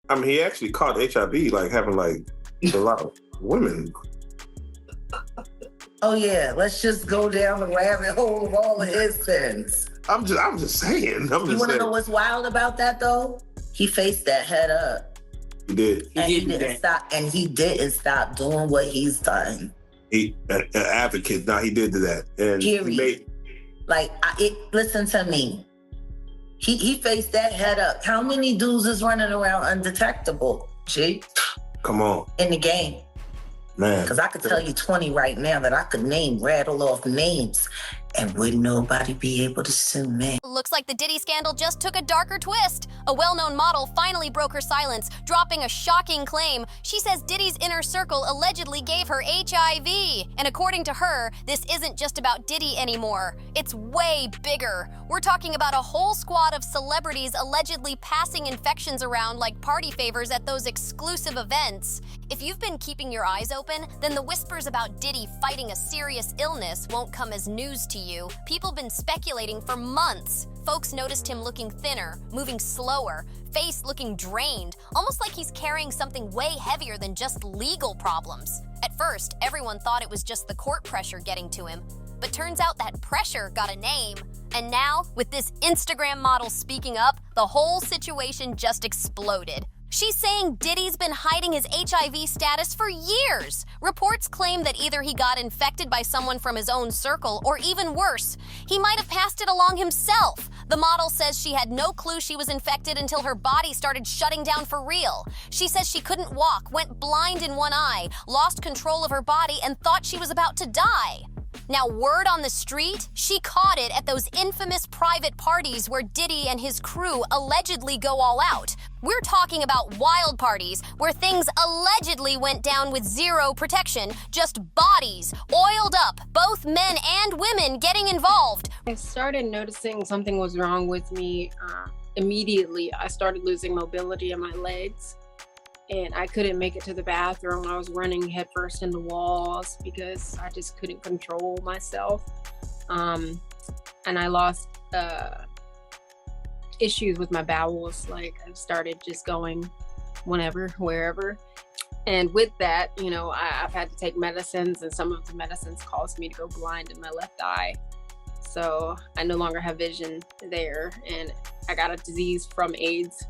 I mean, he actually caught HIV, like having like a lot of women. Oh yeah, let's just go down the rabbit hole of all of his sins. I'm just saying. You want to know what's wild about that though? He faced that head up. He did. And he didn't stop. And he didn't stop doing what he's done. He an advocate. Now he did that. And period. Listen to me. He faced that head up. How many dudes is running around undetectable? G. Come on. In the game. Man. Because I could tell you 20 right now that I could rattle off names, and would nobody be able to sue me? Looks like the Diddy scandal just took a darker twist. A well-known model finally broke her silence, dropping a shocking claim. She says Diddy's inner circle allegedly gave her HIV. And according to her, this isn't just about Diddy anymore. It's way bigger. We're talking about a whole squad of celebrities allegedly passing infections around like party favors at those exclusive events. If you've been keeping your eyes open, then the whispers about Diddy fighting a serious illness won't come as news to you. People been speculating for months. Folks noticed him looking thinner, moving slower, face looking drained, almost like he's carrying something way heavier than just legal problems. At first, everyone thought it was just the court pressure getting to him. But turns out that pressure got a name. And now, with this Instagram model speaking up, the whole situation just exploded. She's saying Diddy's been hiding his HIV status for years. Reports claim that either he got infected by someone from his own circle, or even worse, he might have passed it along himself. The model says she had no clue she was infected until her body started shutting down for real. She says she couldn't walk, went blind in one eye, lost control of her body, and thought she was about to die. Now, word on the street, she caught it at those infamous private parties where Diddy and his crew allegedly go all out. We're talking about wild parties where things allegedly went down with zero protection, just bodies, oiled up, both men and women getting involved. I started noticing something was wrong with me immediately. I started losing mobility in my legs, and I couldn't make it to the bathroom. I was running headfirst into walls because I just couldn't control myself. And I lost issues with my bowels. Like, I started just going whenever, wherever. And with that, you know, I've had to take medicines, and some of the medicines caused me to go blind in my left eye. So I no longer have vision there, and I got a disease from AIDS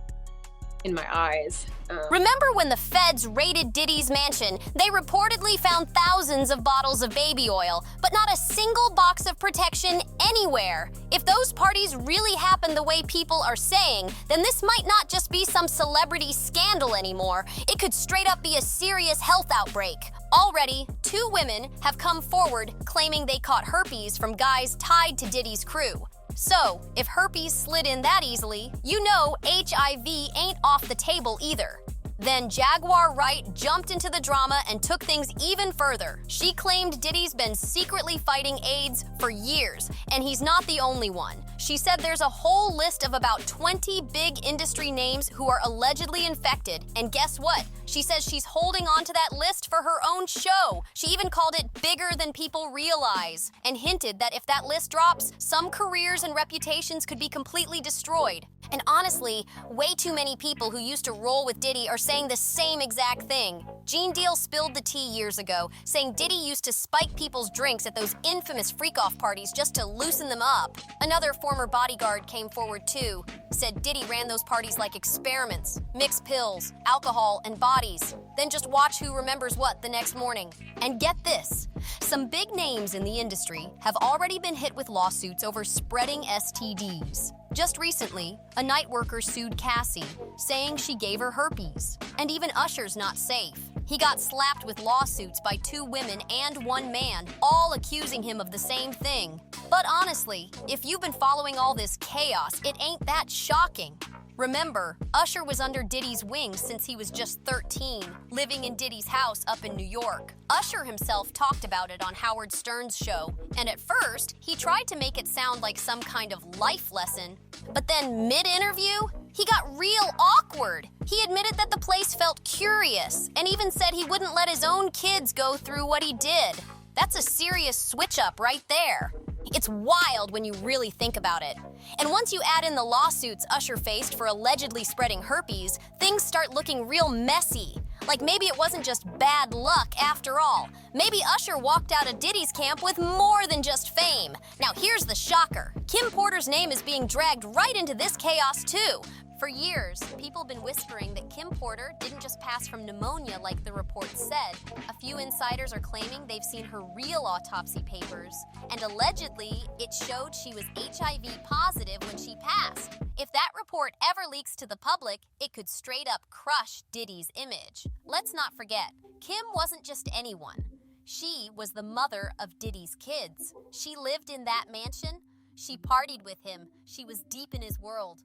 in my eyes. Remember when the feds raided Diddy's mansion? They reportedly found thousands of bottles of baby oil, but not a single box of protection anywhere. If those parties really happen the way people are saying, then this might not just be some celebrity scandal anymore. It could straight up be a serious health outbreak. Already, 2 women have come forward claiming they caught herpes from guys tied to Diddy's crew. So, if herpes slid in that easily, you know HIV ain't off the table either. Then Jaguar Wright jumped into the drama and took things even further. She claimed Diddy's been secretly fighting AIDS for years, and he's not the only one. She said there's a whole list of about 20 big industry names who are allegedly infected, and guess what? She says she's holding on to that list for her own show. She even called it bigger than people realize, and hinted that if that list drops, some careers and reputations could be completely destroyed. And honestly, way too many people who used to roll with Diddy are saying the same exact thing. Gene Deal spilled the tea years ago, saying Diddy used to spike people's drinks at those infamous freak-off parties just to loosen them up. Another former bodyguard came forward too, said Diddy ran those parties like experiments, mixed pills, alcohol, and bodies. Then just watch who remembers what the next morning. And get this, some big names in the industry have already been hit with lawsuits over spreading STDs. Just recently, a night worker sued Cassie, saying she gave her herpes. And even Usher's not safe. He got slapped with lawsuits by 2 women and 1 man, all accusing him of the same thing. But honestly, if you've been following all this chaos, it ain't that shocking. Remember, Usher was under Diddy's wing since he was just 13, living in Diddy's house up in New York. Usher himself talked about it on Howard Stern's show, and at first, he tried to make it sound like some kind of life lesson. But then mid-interview, he got real awkward. He admitted that the place felt curious, and even said he wouldn't let his own kids go through what he did. That's a serious switch-up right there. It's wild when you really think about it. And once you add in the lawsuits Usher faced for allegedly spreading herpes, things start looking real messy. Like maybe it wasn't just bad luck after all. Maybe Usher walked out of Diddy's camp with more than just fame. Now here's the shocker. Kim Porter's name is being dragged right into this chaos too. For years, people have been whispering that Kim Porter didn't just pass from pneumonia like the report said. A few insiders are claiming they've seen her real autopsy papers, and allegedly, it showed she was HIV positive when she passed. If that report ever leaks to the public, it could straight up crush Diddy's image. Let's not forget, Kim wasn't just anyone. She was the mother of Diddy's kids. She lived in that mansion. She partied with him. She was deep in his world.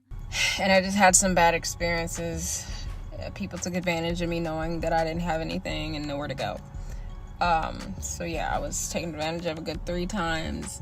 And I just had some bad experiences. People took advantage of me knowing that I didn't have anything and nowhere to go. So yeah, I was taken advantage of a good 3 times,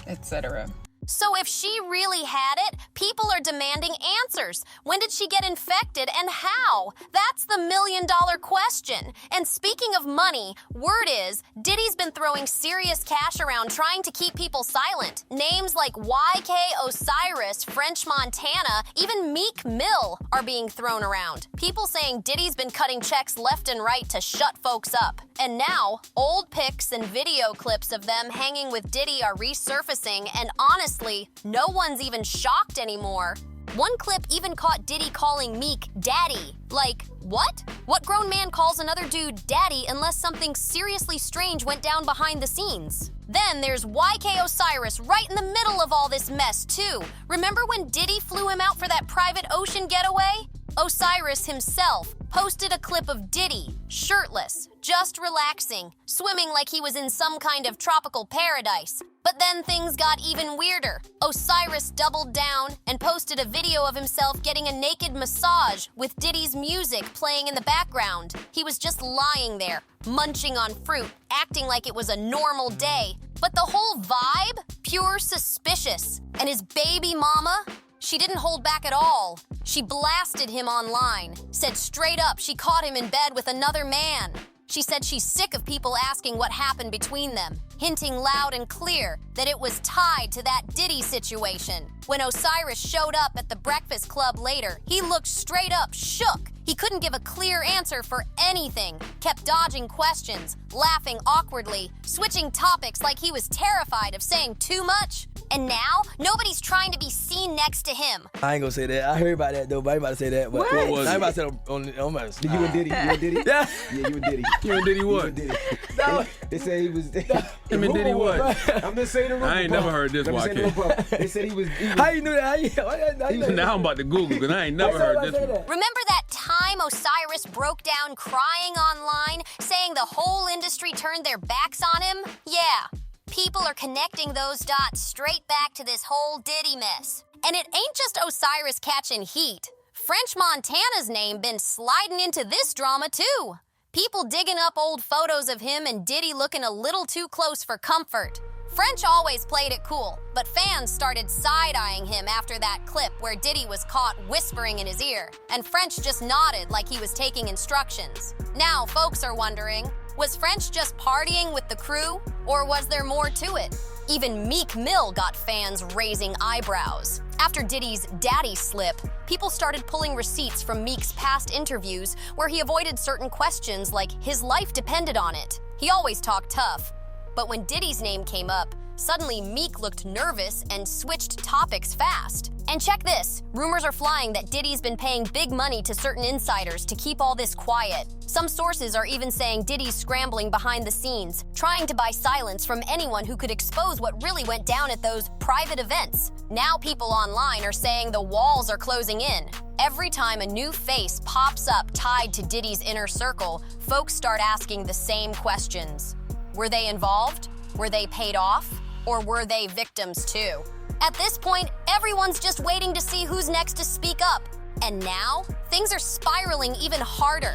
etc. So if she really had it, people are demanding answers. When did she get infected and how? That's the million-dollar question. And speaking of money, word is Diddy's been throwing serious cash around trying to keep people silent. Names like YK Osiris, French Montana, even Meek Mill are being thrown around. People saying Diddy's been cutting checks left and right to shut folks up. And now, old pics and video clips of them hanging with Diddy are resurfacing, and honestly, no one's even shocked anymore. One clip even caught Diddy calling Meek daddy. Like, what? What grown man calls another dude daddy unless something seriously strange went down behind the scenes? Then there's YK Osiris right in the middle of all this mess too. Remember when Diddy flew him out for that private ocean getaway? Osiris himself posted a clip of Diddy, shirtless, just relaxing, swimming like he was in some kind of tropical paradise. But then things got even weirder. Osiris doubled down and posted a video of himself getting a naked massage with Diddy's music playing in the background. He was just lying there, munching on fruit, acting like it was a normal day. But the whole vibe? Pure suspicious. And his baby mama? She didn't hold back at all. She blasted him online, said straight up she caught him in bed with another man. She said she's sick of people asking what happened between them, hinting loud and clear that it was tied to that Diddy situation. When Osiris showed up at the Breakfast Club later, he looked straight up shook. He couldn't give a clear answer for anything, kept dodging questions, laughing awkwardly, switching topics like he was terrified of saying too much. And now, nobody's trying to be seen next to him. I ain't gonna say that. I heard about that though, but I ain't about to say that. But What was I ain't it? about to say it on my. You and Diddy? You and Diddy? Yeah. Yeah, you and Diddy. You and Diddy You what? and Diddy. No. They said he was. Him and Diddy what? I'm just saying the rumor. I ain't never heard this, Let me say the YK. rumor. They said he was. How you knew that? How you know that? Now I'm about to Google because I ain't never heard this one. Remember that time Osiris broke down crying online, saying the whole industry turned their backs on him? Yeah. People are connecting those dots straight back to this whole Diddy mess. And it ain't just Osiris catching heat. French Montana's name been sliding into this drama too. People digging up old photos of him and Diddy looking a little too close for comfort. French always played it cool, but fans started side-eyeing him after that clip where Diddy was caught whispering in his ear, and French just nodded like he was taking instructions. Now folks are wondering, was French just partying with the crew, or was there more to it? Even Meek Mill got fans raising eyebrows. After Diddy's daddy slip, people started pulling receipts from Meek's past interviews where he avoided certain questions like his life depended on it. He always talked tough. But when Diddy's name came up, suddenly Meek looked nervous and switched topics fast. And check this, rumors are flying that Diddy's been paying big money to certain insiders to keep all this quiet. Some sources are even saying Diddy's scrambling behind the scenes, trying to buy silence from anyone who could expose what really went down at those private events. Now people online are saying the walls are closing in. Every time a new face pops up tied to Diddy's inner circle, folks start asking the same questions. Were they involved? Were they paid off? Or were they victims too? At this point, everyone's just waiting to see who's next to speak up. And now, things are spiraling even harder.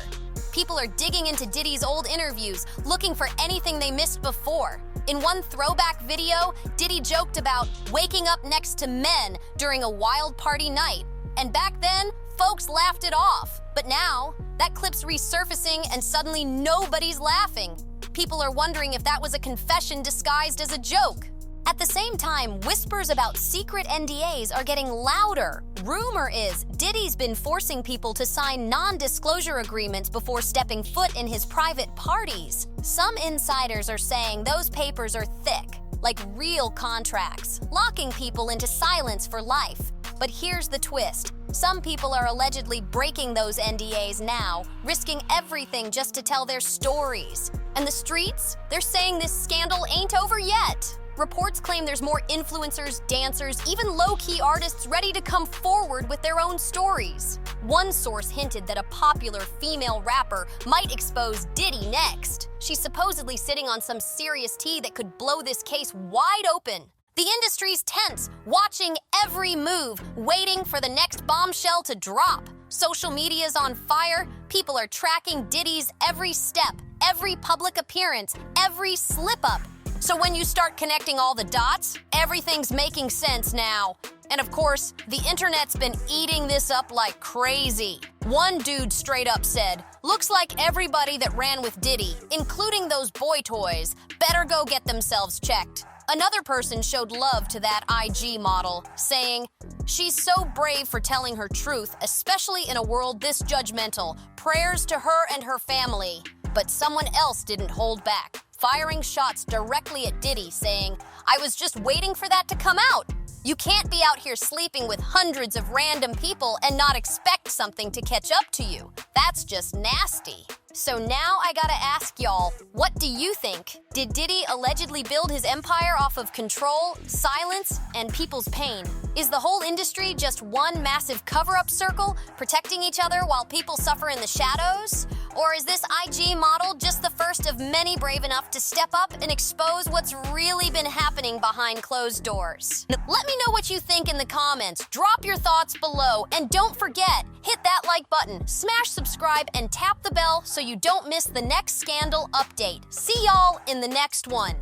People are digging into Diddy's old interviews, looking for anything they missed before. In one throwback video, Diddy joked about waking up next to men during a wild party night. And back then, folks laughed it off. But now, that clip's resurfacing and suddenly nobody's laughing. People are wondering if that was a confession disguised as a joke. At the same time, whispers about secret NDAs are getting louder. Rumor is Diddy's been forcing people to sign non-disclosure agreements before stepping foot in his private parties. Some insiders are saying those papers are thick, like real contracts, locking people into silence for life. But here's the twist. Some people are allegedly breaking those NDAs now, risking everything just to tell their stories. And the streets? They're saying this scandal ain't over yet. Reports claim there's more influencers, dancers, even low-key artists ready to come forward with their own stories. One source hinted that a popular female rapper might expose Diddy next. She's supposedly sitting on some serious tea that could blow this case wide open. The industry's tense, watching every move, waiting for the next bombshell to drop. Social media's on fire. People are tracking Diddy's every step, every public appearance, every slip-up. So when you start connecting all the dots, everything's making sense now. And of course, the internet's been eating this up like crazy. One dude straight up said, "Looks like everybody that ran with Diddy, including those boy toys, better go get themselves checked." Another person showed love to that IG model, saying, "She's so brave for telling her truth, especially in a world this judgmental. Prayers to her and her family." But someone else didn't hold back, firing shots directly at Diddy, saying, "I was just waiting for that to come out. You can't be out here sleeping with hundreds of random people and not expect something to catch up to you. That's just nasty." So now I gotta ask y'all, what do you think? Did Diddy allegedly build his empire off of control, silence, and people's pain? Is the whole industry just one massive cover-up circle, protecting each other while people suffer in the shadows? Or is this IG model just the first of many brave enough to step up and expose what's really been happening behind closed doors? Let me know what you think in the comments. Drop your thoughts below, and don't forget, hit that like button, smash subscribe, and tap the bell so you don't miss the next scandal update. See y'all in the next one.